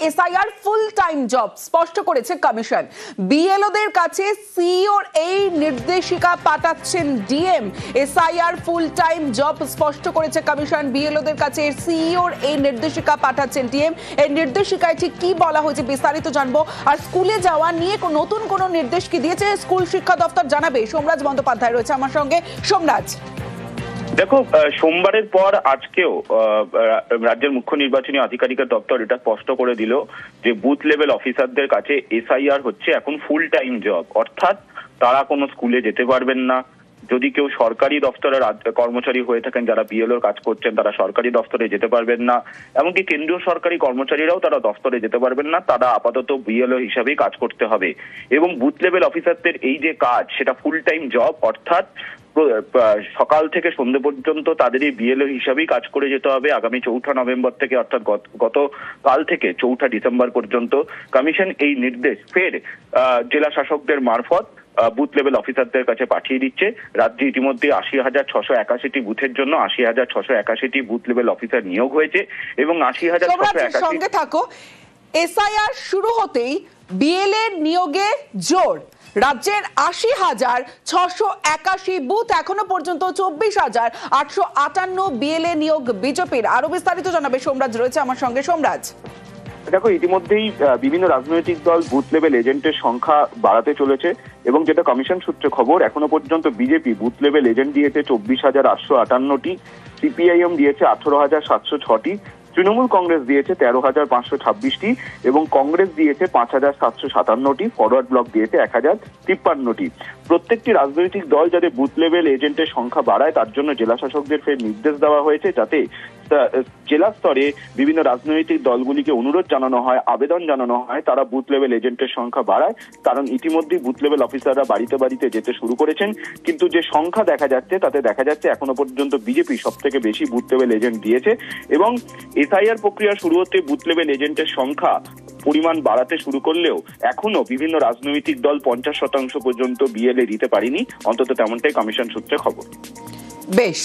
SIR full time job স্পষ্ট করেছে commission. বিএলওদের কাছে সিইওর এই নির্দেশিকা পাঠাচ্ছেন DM. SIR full time job স্পষ্ট করেছে কমিশন। বিএলওদের কাছে সিইওর এই নির্দেশিকা পাঠাচ্ছেন ডিএম। এই নির্দেশিকায় ঠিক কি বলা হয়েছে বিস্তারিত জানবো। আর স্কুলে যাওয়া নিয়ে নতুন কোনো নির্দেশ কি দিয়েছে স্কুল শিক্ষা দপ্তর জানাবে। সোমরাজ বন্দ্যোপাধ্যায় রয়েছে আমার সঙ্গে। সোমরাজ, দেখো, সোমবারের পর আজকেও রাজ্যের মুখ্য নির্বাচনী আধিকারিকের দপ্তর এটা স্পষ্ট করে দিল যে বুথ লেভেল অফিসারদের কাছে এসআইআর হচ্ছে এখন ফুল টাইম জব, অর্থাৎ তারা কোনো স্কুলে যেতে পারবেন না। যদি কেউ সরকারি দপ্তরের কর্মচারী হয়ে থাকেন, যারা বিএলওর কাজ করছেন, তারা সরকারি দপ্তরে যেতে পারবেন না। এমনকি কেন্দ্রীয় সরকারি কর্মচারীরাও তারা দপ্তরে যেতে পারবেন না, তারা আপাতত বিএলও হিসাবেই কাজ করতে হবে। এবং বুথ লেভেল অফিসারদের এই যে কাজ, সেটা ফুল টাইম জব, অর্থাৎ সকাল থেকে সন্ধ্যে পর্যন্ত তাদেরই বিএলও হিসাবেই কাজ করে যেতে হবে আগামী 4 নভেম্বর থেকে, অর্থাৎ গতকাল থেকে 4 ডিসেম্বর পর্যন্ত। কমিশন এই নির্দেশ ফের জেলা শাসকদের মারফত বুথ লেভেল অফিসারদের কাছে পাঠিয়ে দিচ্ছে। রাজ্যে ইতিমধ্যে 80,681টি বুথের জন্য 80,681টি বুথ লেভেল অফিসার নিয়োগ হয়েছে এবং 80,681 সঙ্গে থাকো। এসআইআর শুরু হতেই বিএলএ নিয়োগে জোর। রাজ্যের 80,681 বুথ, এখনো পর্যন্ত 24,858 বিএলএ নিয়োগ বিজেপির। আরো বিস্তারিত জানাবে সোমরাজ রয়েছে আমার সঙ্গে। সোমরাজ, দেখো, ইতিমধ্যেই বিভিন্ন রাজনৈতিক দল বুথ লেভেল এজেন্টের সংখ্যা বাড়াতে চলেছে এবং যেটা কমিশন সূত্রে খবর, এখনো পর্যন্ত বিজেপি বুথ লেভেল এজেন্ট দিয়েছে 24,858টি, সিপিআইএম দিয়েছে 18,706টি, তৃণমূল কংগ্রেস দিয়েছে 13,526টি এবং কংগ্রেস দিয়েছে 5,757টি, ফরওয়ার্ড ব্লক দিয়েছে 1,053টি। প্রত্যেকটি রাজনৈতিক দল যাতে বুথ লেভেল এজেন্টের সংখ্যা বাড়ায়, তার জন্য জেলা শাসকদের ফের নির্দেশ দেওয়া হয়েছে, যাতে জেলা স্তরে বিভিন্ন রাজনৈতিক দলগুলিকে অনুরোধ জানানো হয়, আবেদন জানানো হয়, তারা বুথ লেভেল এজেন্টের সংখ্যা বাড়ায়। কারণ ইতিমধ্যেই বুথ লেভেল অফিসাররা বাড়িতে বাড়িতে যেতে শুরু করেছেন, কিন্তু যে সংখ্যা দেখা যাচ্ছে তাতে দেখা যাচ্ছে এখনো পর্যন্ত বিজেপি সব থেকে বেশি বুথ লেভেল এজেন্ট দিয়েছে। এবং এসআইআর প্রক্রিয়া শুরু হতে বুথ লেভেল এজেন্টের সংখ্যা পরিমাণ বাড়াতে শুরু করলেও এখনো বিভিন্ন রাজনৈতিক দল 50% পর্যন্ত বিএলএ দিতে পারেনি, অন্তত তেমনটাই কমিশন সূত্রে খবর। বেশ,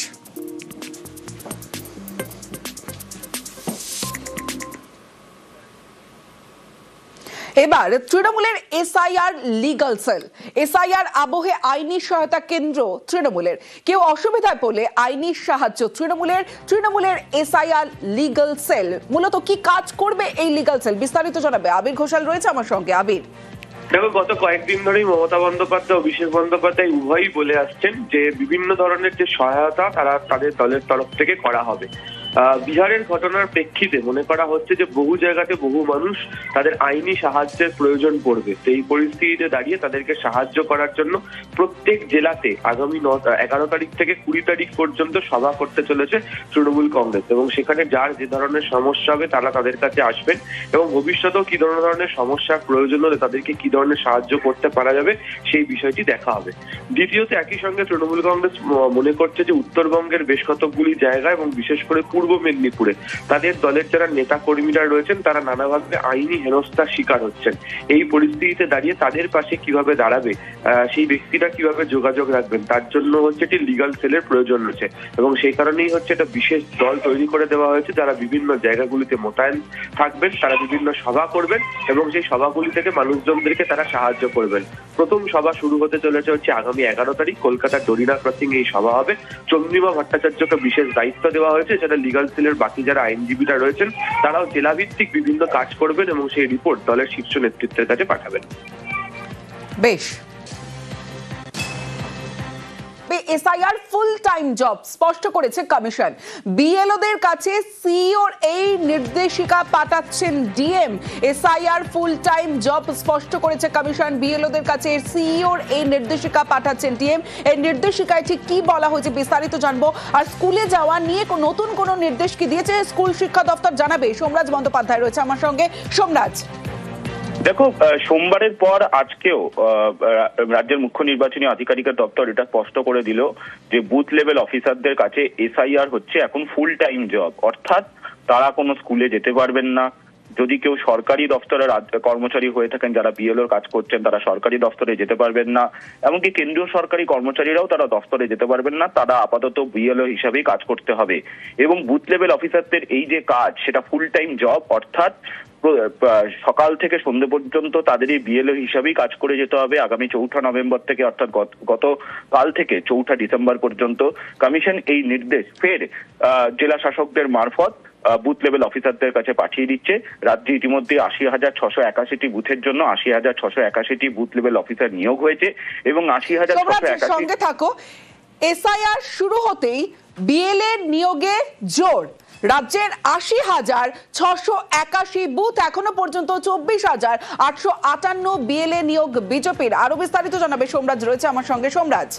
এবার তৃণমূলের এসআইআর লিগাল সেল। এসআইআর আবহে আইনি সহায়তা কেন্দ্র তৃণমূলের। কেউ অসুবিধায় পড়লে আইনি সাহায্য তৃণমূলের এসআইআর লিগাল সেল। মূলত কি কাজ করবে এই লিগাল সেল, বিস্তারিত জানাবে আবির ঘোষাল রয়েছে আমার সঙ্গে। আবির, দেখো, গত কয়েকদিন ধরেই মমতা বন্দ্যোপাধ্যায়, অভিষেক বন্দ্যোপাধ্যায় উভয়ই বলে আসছেন যে বিভিন্ন ধরনের যে সহায়তা তারা তাদের দলের তরফ থেকে করা হবে। বিহারের ঘটনার প্রেক্ষিতে মনে করা হচ্ছে যে বহু জায়গাতে বহু মানুষ তাদের আইনি সাহায্যের প্রয়োজন পড়বে। সেই পরিস্থিতিতে দাঁড়িয়ে তাদেরকে সাহায্য করার জন্য প্রত্যেক জেলাতে আগামী 11 তারিখ থেকে 20 তারিখ পর্যন্ত সভা করতে চলেছে তৃণমূল কংগ্রেস এবং সেখানে যার যে ধরনের সমস্যা হবে তারা তাদের কাছে আসবেন এবং ভবিষ্যতেও কি ধরনের সমস্যার প্রয়োজন হলে তাদেরকে কি ধরনের সাহায্য করতে পারা যাবে সেই বিষয়টি দেখা হবে। দ্বিতীয়ত, একই সঙ্গে তৃণমূল কংগ্রেস মনে করছে যে উত্তরবঙ্গের বেশ কতগুলি জায়গা এবং বিশেষ করে পূর্ব মেদিনীপুরে তাদের দলের যারা নেতা কর্মীরা রয়েছেন তারা নানাভাবে আইনি হেনস্থার শিকার হচ্ছেন। এই পরিস্থিতিতে দাঁড়িয়ে তাদের পাশে কিভাবে দাঁড়াবে, সেই ব্যক্তিরা কিভাবে যোগাযোগ রাখবেন, তার জন্য হচ্ছে একটি লিগাল সেলের প্রয়োজন রয়েছে এবং সেই কারণেই হচ্ছে একটা বিশেষ দল তৈরি করে দেওয়া হয়েছে যারা বিভিন্ন জায়গাগুলিতে মোতায়েন থাকবেন, তারা বিভিন্ন সভা করবেন এবং সেই সভাগুলি থেকে মানুষজনদেরকে তারা সাহায্য করবেন। প্রথম সভা শুরু হতে চলেছে হচ্ছে আগামী 11 তারিখ কলকাতার ডরিনা ক্রসিং এই সভা হবে। চন্দ্রিমা ভট্টাচার্যকে বিশেষ দায়িত্ব দেওয়া হয়েছে, যেটা লিগাল সেলের বাকি যারা আইনজীবীরা রয়েছেন তারাও জেলাভিত্তিক বিভিন্ন কাজ করবেন এবং সেই রিপোর্ট দলের শীর্ষ নেতৃত্বের কাছে পাঠাবেন। বেশ, এসআইআর ফুল টাইম জব স্পষ্ট করেছে কমিশন। বিএলওদের কাছে সিইওর এই নির্দেশিকা পাঠাচ্ছেন DM. SIR full time job স্পষ্ট করেছে কমিশন। বিএলওদের কাছে সিইওর এই নির্দেশিকা পাঠাচ্ছেন ডিএম। এই নির্দেশিকায় ঠিক কি বলা হয়েছে বিস্তারিত জানবো। আর স্কুলে যাওয়া নিয়ে নতুন কোনো নির্দেশ কি দিয়েছে স্কুল শিক্ষা দপ্তর জানাবে। সোমরাজ বন্দ্যোপাধ্যায় রয়েছে আমার সঙ্গে। সোমরাজ, দেখো, সোমবারের পর আজকেও রাজ্যের মুখ্য নির্বাচনী আধিকারিকের দপ্তর এটা স্পষ্ট করে দিল যে বুথ লেভেল অফিসারদের কাছে এসআইআর হচ্ছে এখন ফুল টাইম জব, অর্থাৎ তারা কোনো স্কুলে যেতে পারবেন না। যদি কেউ সরকারি দপ্তরের কর্মচারী হয়ে থাকেন, যারা বিএলওর কাজ করছেন, তারা সরকারি দপ্তরে যেতে পারবেন না। এমনকি কেন্দ্রীয় সরকারি কর্মচারীরাও তারা দপ্তরে যেতে পারবেন না, তারা আপাতত বিএলও হিসাবেই কাজ করতে হবে। এবং বুথ লেভেল অফিসারদের এই যে কাজ, সেটা ফুল টাইম জব, অর্থাৎ সকাল থেকে সন্ধ্যে পর্যন্ত তাদের এই বিএলও হিসাবেই কাজ করে যেতে হবে আগামী 4 নভেম্বর থেকে, অর্থাৎ গতকাল থেকে 4 ডিসেম্বর পর্যন্ত। কমিশন এই নির্দেশ ফের জেলা শাসকদের মারফত বুথ লেভেল অফিসারদের কাছে পাঠিয়ে দিচ্ছে। রাজ্যে ইতিমধ্যে 80,681টি বুথের জন্য 80,681টি বুথ লেভেল অফিসার নিয়োগ হয়েছে এবং 80,681 সঙ্গে থাকো। এসআইআর শুরু হতেই বিএলএ নিয়োগে জোর। রাজ্যের 80,681 বুথ, এখনো পর্যন্ত 24,858 বিএলএ নিয়োগ বিজেপির। আরো বিস্তারিত জানাবে সোমরাজ, রয়েছে আমার সঙ্গে। সোমরাজ,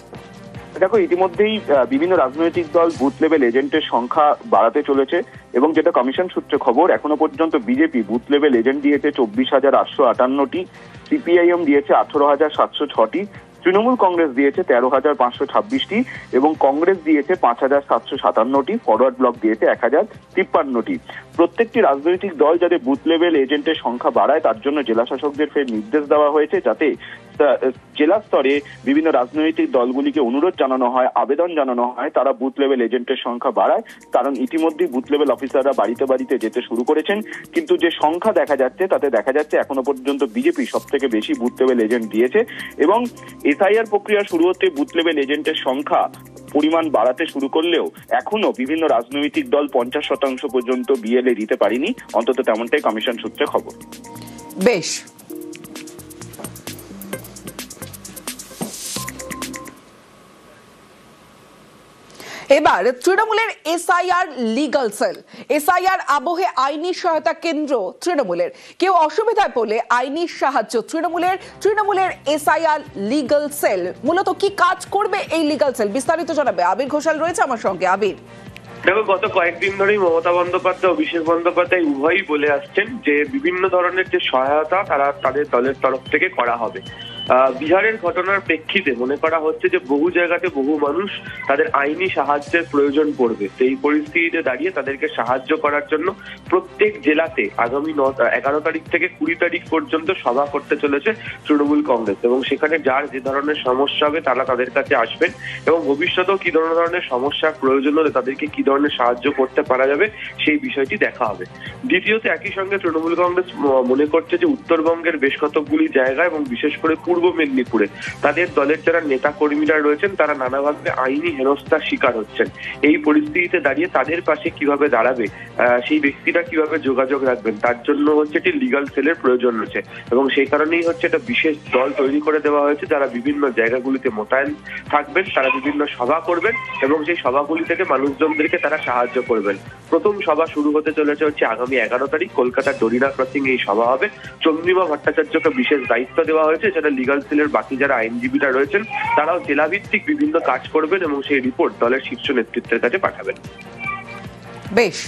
দেখো, ইতিমধ্যেই বিভিন্ন রাজনৈতিক দল বুথ লেভেল এজেন্টের সংখ্যা বাড়াতে চলেছে এবং যেটা কমিশন সূত্রে খবর, এখনো পর্যন্ত বিজেপি বুথ লেভেল এজেন্ট দিয়েছে 24,858টি, সিপিআইএম দিয়েছে 18,706টি, তৃণমূল কংগ্রেস দিয়েছে 13,526টি এবং কংগ্রেস দিয়েছে 5,757টি, ফরওয়ার্ড ব্লক দিয়েছে 1,053টি। প্রত্যেকটি রাজনৈতিক দল যাতে বুথ লেভেল এজেন্টের সংখ্যা বাড়ায়, তার জন্য জেলা শাসকদের ফের নির্দেশ দেওয়া হয়েছে, যাতে জেলা স্তরে বিভিন্ন রাজনৈতিক দলগুলিকে অনুরোধ জানানো হয়, আবেদন জানানো হয়, তারা বুথ লেভেল এজেন্টের সংখ্যা বাড়ায়। কারণ ইতিমধ্যেই বুথ লেভেল অফিসাররা বাড়িতে বাড়িতে যেতে শুরু করেছেন, কিন্তু যে সংখ্যা দেখা যাচ্ছে তাতে দেখা যাচ্ছে এখনো পর্যন্ত বিজেপি সব থেকে বেশি বুথ লেভেল এজেন্ট দিয়েছে। এবং এসআইআর প্রক্রিয়া শুরু হতে বুথ লেভেল এজেন্টের সংখ্যা পরিমাণ বাড়াতে শুরু করলেও এখনো বিভিন্ন রাজনৈতিক দল 50% পর্যন্ত বিএলএ দিতে পারেনি, অন্তত তেমনটাই কমিশন সূত্রে খবর। বেশ। এবার তৃণমূলের এসআইআর লিগাল সেল। এসআইআর আবহে আইনি সহায়তা কেন্দ্র তৃণমূলের। কেউ অসুবিধায় পড়লে আইনি সাহায্য তৃণমূলের এসআইআর লিগাল সেল। মূলত কি কাজ করবে এই লিগাল সেল, বিস্তারিত জানাবে আবির ঘোষাল, রয়েছে আমার সঙ্গে। আবির, দেখো, গত কয়েকদিন ধরেই মমতা বন্দ্যোপাধ্যায়, অভিষেক বন্দ্যোপাধ্যায় উভয়ই বলে আসছেন যে বিভিন্ন ধরনের যে সহায়তা তারা তাদের দলের তরফ থেকে করা হবে। বিহারের ঘটনার প্রেক্ষিতে মনে করা হচ্ছে যে বহু জায়গাতে বহু মানুষ তাদের আইনি সাহায্যের প্রয়োজন পড়বে। সেই পরিস্থিতিতে দাঁড়িয়ে তাদেরকে সাহায্য করার জন্য প্রত্যেক জেলাতে আগামী 11 তারিখ থেকে 20 তারিখ পর্যন্ত সভা করতে চলেছে তৃণমূল কংগ্রেস এবং সেখানে যার যে ধরনের সমস্যা হবে তারা তাদের কাছে আসবেন এবং ভবিষ্যতেও কি ধরনের সমস্যার প্রয়োজন হলে তাদেরকে কি ধরনের সাহায্য করতে পারা যাবে সেই বিষয়টি দেখা হবে। দ্বিতীয়ত, একই সঙ্গে তৃণমূল কংগ্রেস মনে করছে যে উত্তরবঙ্গের বেশ কতগুলি জায়গা এবং বিশেষ করে পূর্ব মেদিনীপুরে তাদের দলের যারা নেতা কর্মীরা রয়েছেন তারা নানাভাবে আইনি হেনস্থার শিকার হচ্ছেন। এই পরিস্থিতিতে দাঁড়িয়ে তাদের পাশে কিভাবে দাঁড়াবে, সেই ব্যক্তিরা কিভাবে যোগাযোগ রাখবেন, তার জন্য হচ্ছে একটি লিগাল সেলের প্রয়োজন রয়েছে এবং সেই কারণেই হচ্ছে একটা বিশেষ দল তৈরি করে দেওয়া হয়েছে যারা বিভিন্ন জায়গাগুলিতে মোতায়েন থাকবেন, তারা বিভিন্ন সভা করবেন এবং সেই সভাগুলি থেকে মানুষজনদেরকে তারা সাহায্য করবেন। প্রথম সভা শুরু হতে চলেছে হচ্ছে আগামী 11 তারিখ কলকাতার ডরিনা ক্রসিং এই সভা হবে। চন্দ্রিমা ভট্টাচার্যকে বিশেষ দায়িত্ব দেওয়া হয়েছে, যেটা লিগাল সেলের বাকি যারা আইনজীবীরা রয়েছেন তারাও জেলাভিত্তিক বিভিন্ন কাজ করবেন এবং সেই রিপোর্ট দলের শীর্ষ নেতৃত্বের কাছে পাঠাবেন। বেশ।